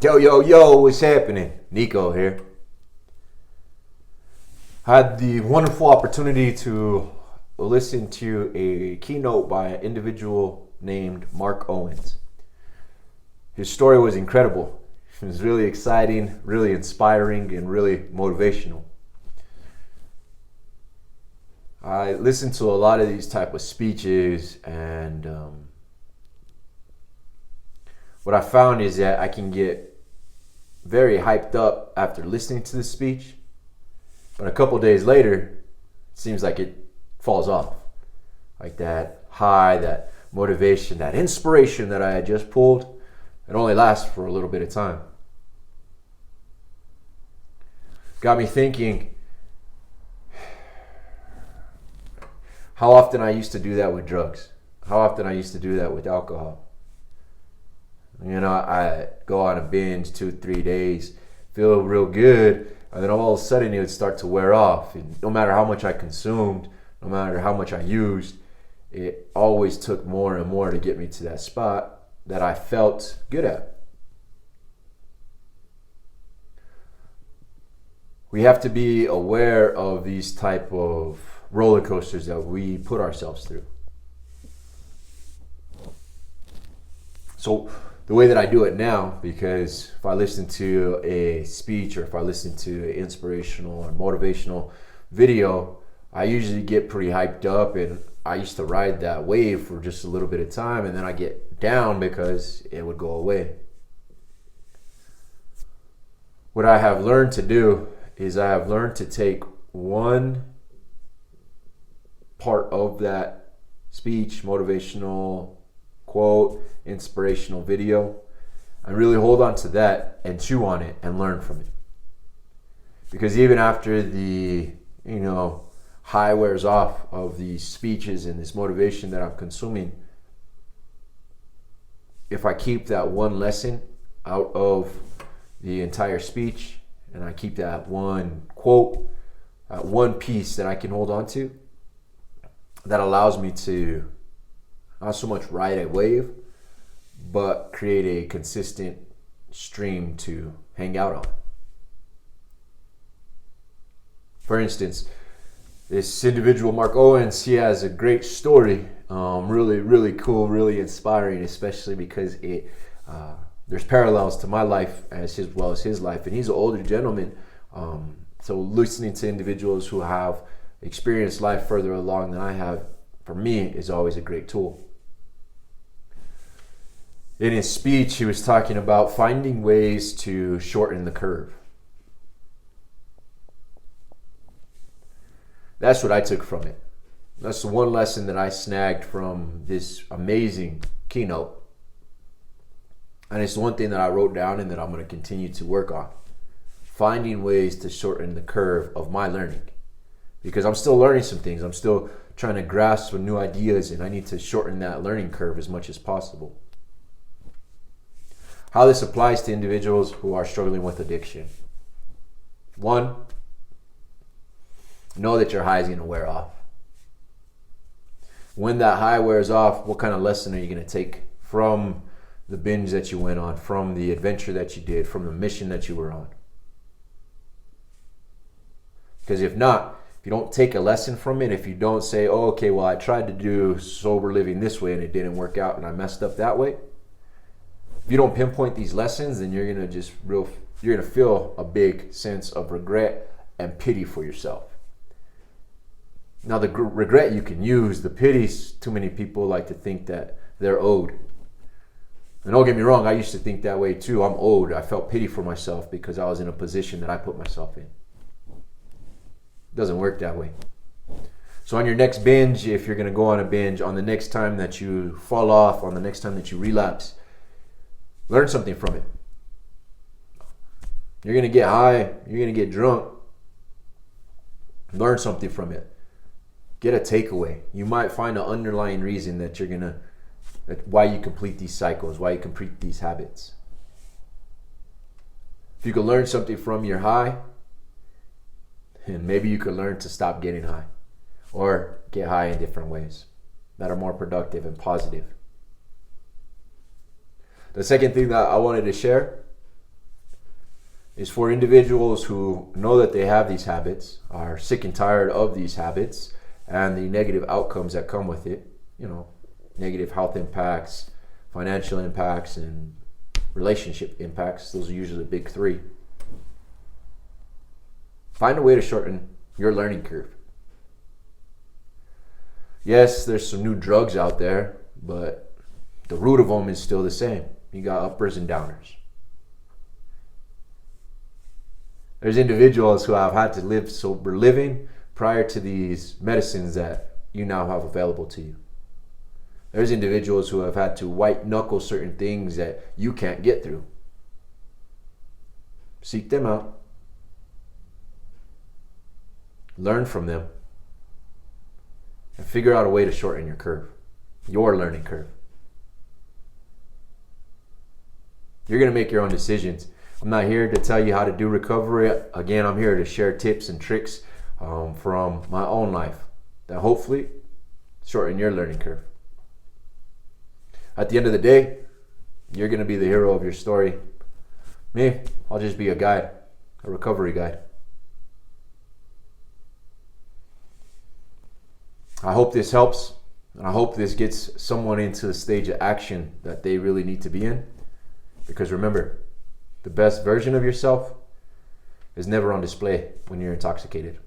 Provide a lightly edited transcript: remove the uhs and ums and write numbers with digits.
Yo, what's happening? Nico here. I had the wonderful opportunity to listen to a keynote by an individual named Mark Owens. His story was incredible. It was really exciting, really inspiring, and really motivational. I listened to a lot of these type of speeches, and what I found is that I can get very hyped up after listening to the speech, but a couple days later, it seems like it falls off. Like that high, that motivation, that inspiration that I had just pulled, it only lasts for a little bit of time. Got me thinking how often I used to do that with drugs, how often I used to do that with alcohol. You know, I go on a binge 2-3 days, feel real good, and then all of a sudden it would start to wear off. And no matter how much I consumed, no matter how much I used, it always took more and more to get me to that spot that I felt good at. We have to be aware of these type of roller coasters that we put ourselves through. So the way that I do it now, because if I listen to a speech or if I listen to an inspirational or motivational video, I usually get pretty hyped up, and I used to ride that wave for just a little bit of time, and then I get down because it would go away. What I have learned to do is I have learned to take one part of that speech, motivational quote, inspirational video, and really hold on to that and chew on it and learn from it. Because even after the high wears off of these speeches and this motivation that I'm consuming, if I keep that one lesson out of the entire speech, and I keep that one quote, that one piece that I can hold on to, that allows me to not so much ride a wave, but create a consistent stream to hang out on. For instance, this individual, Mark Owens, he has a great story, really cool, really inspiring, especially because there's parallels to my life as well as his life, and he's an older gentleman. So listening to individuals who have experienced life further along than I have, for me, is always a great tool. In his speech, he was talking about finding ways to shorten the curve. That's what I took from it. That's the one lesson that I snagged from this amazing keynote. And it's the one thing that I wrote down and that I'm going to continue to work on. Finding ways to shorten the curve of my learning. Because I'm still learning some things. I'm still trying to grasp some new ideas, and I need to shorten that learning curve as much as possible. How this applies to individuals who are struggling with addiction. 1, know that your high is going to wear off. When that high wears off, what kind of lesson are you going to take from the binge that you went on, from the adventure that you did, from the mission that you were on? Because if not, if you don't take a lesson from it, if you don't say, oh, okay, well, I tried to do sober living this way and it didn't work out and I messed up that way. If you don't pinpoint these lessons, then you're gonna feel a big sense of regret and pity for yourself. Now, the regret you can use, the pity, too many people like to think that they're owed. And don't get me wrong, I used to think that way too. I'm owed. I felt pity for myself because I was in a position that I put myself in. It doesn't work that way. So on your next binge, if you're gonna go on a binge, on the next time that you fall off, on the next time that you relapse, learn something from it. You're going to get high. You're going to get drunk. Learn something from it. Get a takeaway. You might find an underlying reason that why you complete these cycles, why you complete these habits. If you can learn something from your high, and maybe you could learn to stop getting high or get high in different ways that are more productive and positive. The second thing that I wanted to share is for individuals who know that they have these habits, are sick and tired of these habits, and the negative outcomes that come with it. Negative health impacts, financial impacts, and relationship impacts. Those are usually the big three. Find a way to shorten your learning curve. Yes, there's some new drugs out there, but the root of them is still the same. You got uppers and downers. There's individuals who have had to live sober living prior to these medicines that you now have available to you. There's individuals who have had to white knuckle certain things that you can't get through. Seek them out. Learn from them. And figure out a way to shorten your curve. Your learning curve. You're going to make your own decisions. I'm not here to tell you how to do recovery. Again, I'm here to share tips and tricks from my own life that hopefully shorten your learning curve. At the end of the day, you're going to be the hero of your story. Me, I'll just be a guide, a recovery guide. I hope this helps, and I hope this gets someone into the stage of action that they really need to be in. Because remember, the best version of yourself is never on display when you're intoxicated.